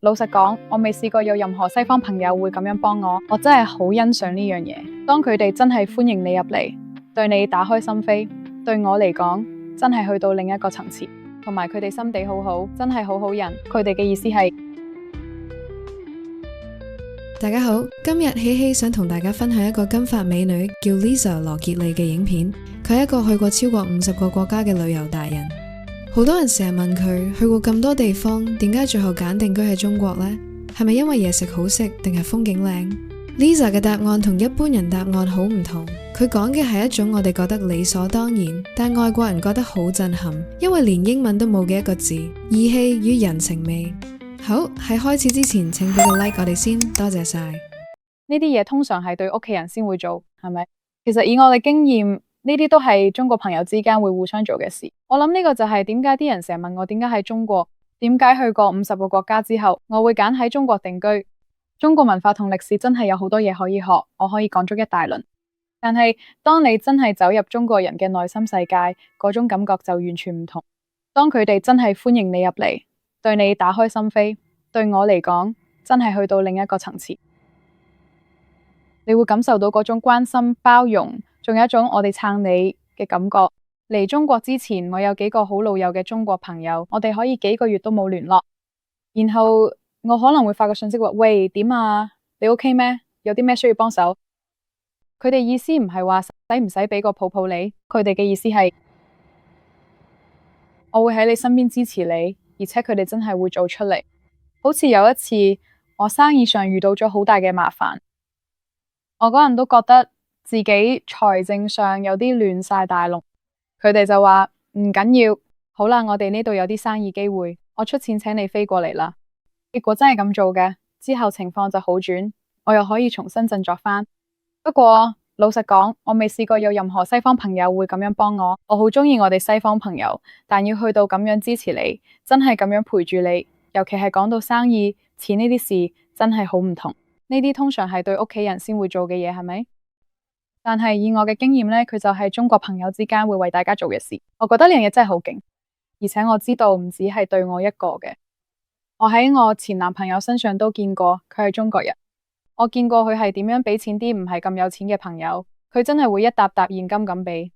老實講，我未試過有任何西方朋友會咁樣幫我，我真係好欣賞呢樣嘢。當佢哋真係歡迎你入嚟，對你打開心扉，對我嚟講真係去到另一個層次。同埋佢哋心地好好，真係好好人。佢哋嘅意思係，大家好，今日希希想同大家分享一個金髮美女叫 Lisa 羅傑莉嘅影片。佢係一個去過超過50個國家嘅旅遊達人。好多人成日問佢去過咁多地方，點解最後揀定居喺中國呢？係咪因為嘢食好食，定係風景靚？ Lisa 嘅答案同一般人答案好唔同。佢講嘅係一種我哋覺得理所當然，但外國人覺得好震撼，因為連英文都冇嘅一個字：義氣與人情味。好，喺開始之前，請俾個 like 我哋先，多謝晒。呢啲嘢通常係對屋企人先會做，係咪？其實以我嘅經驗，呢啲都係中國朋友之間會互相做嘅事。我諗呢個就係點解啲人成日問我點解喺中國，點解去過50個國家之後，我會揀喺中國定居。中國文化同歷史真係有好多嘢可以學，我可以講足一大輪。但係當你真係走入中國人嘅內心世界，嗰種感覺就完全唔同。當佢哋真係歡迎你入嚟，對你打開心扉，對我嚟講真係去到另一個層次。你會感受到嗰種關心包容，仲有一種我哋撐你嘅感覺。嚟中國之前，我有幾個好老友嘅中國朋友，我哋可以幾個月都冇聯絡，然後我可能會發個信息話：喂，點啊？你 OK 咩？有啲咩需要幫手？佢哋意思唔係話使唔使俾個抱抱你，佢哋嘅意思係我會喺你身邊支持你，而且佢哋真係會做出嚟。好似有一次我生意上遇到咗好大嘅麻煩，我嗰陣都覺得自己財政上有啲亂晒大龍，佢哋就話唔緊要，好啦，我哋呢度有啲生意機會，我出錢請你飛過嚟啦。結果真係咁做嘅，之後情況就好轉，我又可以重新振作返。不過老實講，我未試過有任何西方朋友會咁樣幫我。我好鍾意我哋西方朋友，但要去到咁樣支持你，真係咁樣陪住你，尤其係講到生意、錢呢啲事，真係好唔同。呢啲通常係對屋企人先會做嘅嘢，係咪？但係以我嘅經驗呢，佢就係中國朋友之間會為大家做嘅事。我覺得呢樣嘢真係好勁，而且我知道唔止係對我一個嘅。我喺我前男朋友身上都見過，佢係中國人。我見過佢係點樣俾錢啲唔係咁有錢嘅朋友，佢真係會一沓沓現金咁俾。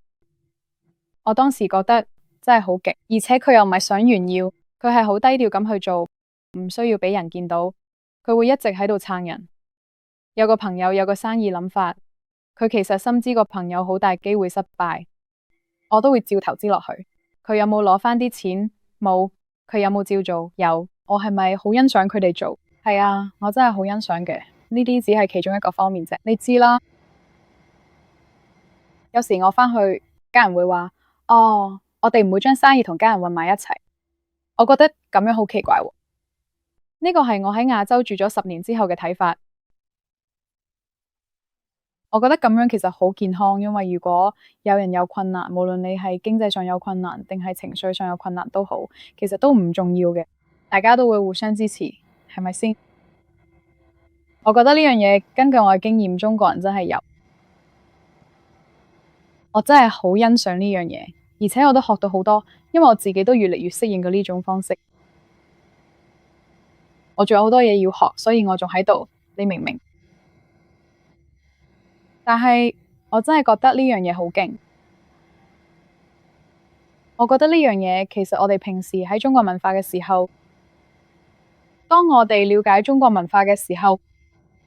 我當時覺得真係好勁，而且佢又唔係想炫耀，佢係好低調咁去做，唔需要俾人見到。佢會一直喺度撐人。有個朋友有個生意諗法，佢其實深知個朋友好大機會失敗，我都會照投資落去。佢有冇攞返啲錢？冇。佢有冇照做？有。我係咪好欣賞佢哋做？係啊，我真係好欣賞嘅。呢啲只係其中一個方面啫，你知啦。有時我返去，家人會話：哦，我哋唔會將生意同家人混埋一齊。我覺得咁樣好奇怪喎。呢個係我喺亞洲住咗10年之後嘅睇法。我覺得咁樣其實好健康，因為如果有人有困難，無論你係經濟上有困難定係情緒上有困難都好，其實都唔重要嘅，大家都會互相支持，係咪先？我覺得呢樣嘢根據我嘅經驗，中國人真係有，我真係好欣賞呢樣嘢，而且我都學到好多，因為我自己都越嚟越適應咗呢種方式。我仲有好多嘢要學，所以我仲喺度，你明唔明？但係我真係覺得呢樣嘢好勁。我覺得呢樣嘢其實我哋平時喺中國文化嘅時候，當我哋了解中國文化嘅時候，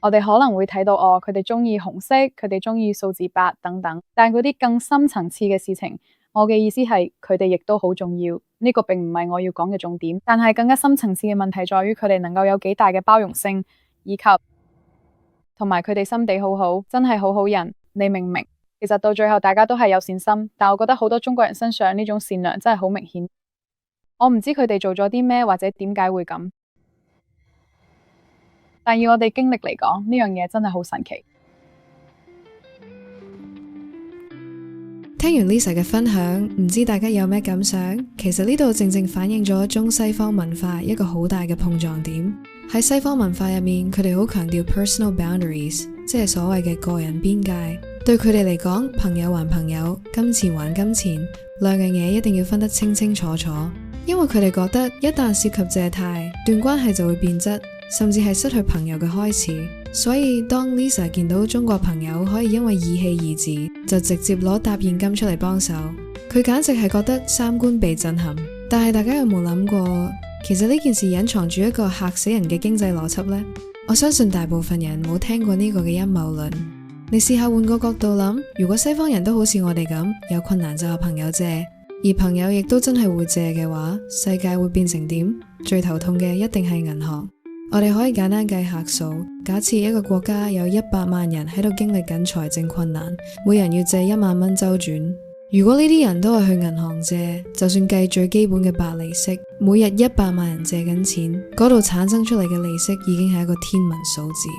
我哋可能會睇到佢哋鍾意紅色，佢哋鍾意數字8等等。但嗰啲更深層次嘅事情，我嘅意思係佢哋亦都好重要。呢個並唔係我要講嘅重點。但係更加深層次嘅問題在於佢哋能夠有幾大嘅包容性，以及同埋佢哋心地好好，真係好好人。你明唔明？其實到最後大家都係有善心，但我覺得好多中國人身上呢種善良真係好明顯。我唔知佢哋做咗啲咩，或者點解會咁。但以我哋經歷嚟講，呢樣嘢真係好神奇。聽完 Lisa 嘅分享，唔知大家有咩感想？其實呢度正正反映咗中西方文化一個好大嘅碰撞點。喺西方文化入面，佢哋好強調 personal boundaries，即係所謂嘅個人邊界。對佢哋嚟講，朋友還朋友，金錢還金錢，兩樣嘢一定要分得清清楚楚。因為佢哋覺得一旦涉及借貸，段關係就會變質，甚至係失去朋友嘅開始。所以當 Lisa 見到中國朋友可以因為義氣二字就直接攞沓現金出嚟幫手，佢簡直係覺得三觀被震撼。但係大家有冇諗過，其實呢件事隱藏住一個嚇死人嘅經濟邏輯呢？我相信大部分人冇聽過呢個嘅陰謀論。你試下換個角度諗，如果西方人都好似我哋咁，有困難就有朋友借，而朋友亦都真係會借嘅話，世界會變成點？最頭痛嘅一定係銀行。我哋可以簡單計下數，假設一個國家有100萬人喺度經歷緊財政困難，每人要借1萬蚊周轉。如果呢啲人都係去銀行借，就算計最基本嘅白利息，每日100萬人借緊錢，嗰度產生出嚟嘅利息已經係一個天文數字。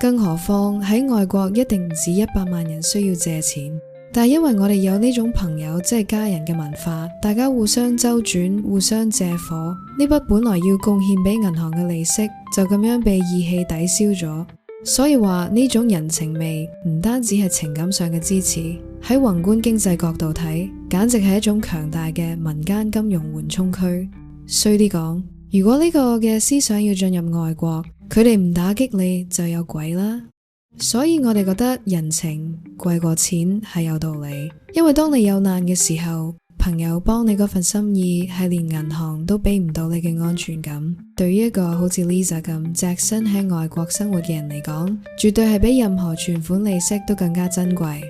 更何況喺外國一定唔止100萬人需要借錢，但係因為我哋有呢種朋友即係家人嘅文化，大家互相周轉，互相借火，呢筆本來要貢獻俾銀行嘅利息就咁樣被義氣抵消咗。所以話呢種人情味唔單止係情感上嘅支持，喺宏觀經濟角度睇，簡直係一種強大嘅民間金融緩衝區。衰啲講，如果呢個嘅思想要進入外國，佢哋唔打擊你就有鬼啦。所以我哋覺得人情貴過錢係有道理，因為當你有難嘅時候，朋友幫你嗰份心意係連銀行都俾唔到你嘅安全感。對於一個好似 Lisa 咁隻身喺外國生活嘅人嚟講，絕對係比任何存款利息都更加珍貴。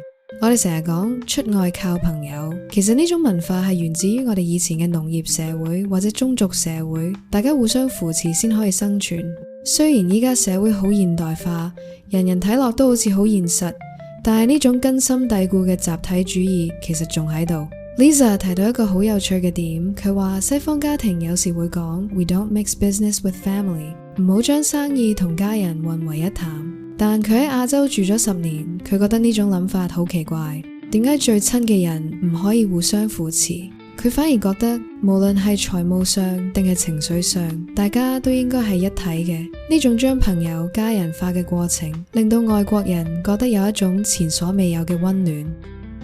我哋成日講出外靠朋友，其實呢種文化係源自於我哋以前嘅農業社會或者宗族社會，大家互相扶持先可以生存。雖然依家社會好現代化，人人睇落都好似好現實，但係呢種根深蒂固嘅集體主義其實仲喺度。Lisa 提到一個好有趣嘅點，佢話西方家庭有時會講 We don't mix business with family， 唔好將生意同家人混為一談。但佢喺亞洲住咗10年，佢覺得呢種諗法好奇怪，點解最親嘅人唔可以互相扶持？佢反而覺得無論係財務上定係情緒上，大家都應該係一體嘅。呢種將朋友家人化嘅過程，令到外國人覺得有一種前所未有嘅溫暖。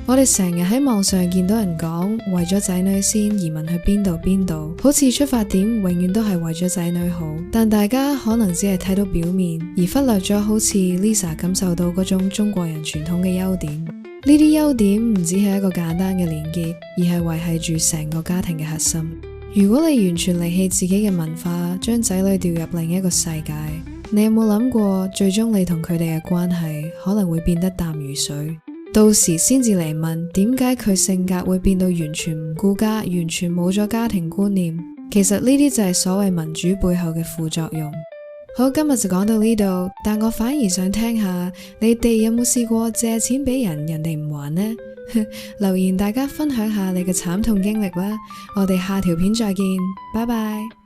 我哋成日喺網上見到人講為咗仔女先移民去邊度，好似出發點永遠都係為咗仔女好，但大家可能只係睇到表面，而忽略咗好似 Lisa 感受到嗰種中國人傳統嘅優點。呢啲優點唔只係一個簡單嘅連結，而係維繫住成個家庭嘅核心。如果你完全離棄自己嘅文化，將仔女調入另一個世界，你有冇諗過最終你同佢哋嘅關係可能會變得淡如水？到時先至嚟問點解佢性格會變到完全唔顧家，完全冇咗家庭觀念。其實呢啲就係所謂民主背後嘅副作用。好，今日就講到呢度，但我反而想聽下你哋有冇試過借錢俾人，人哋唔還呢？留言大家分享下你嘅慘痛經歷啦。我哋下條片再見，拜拜。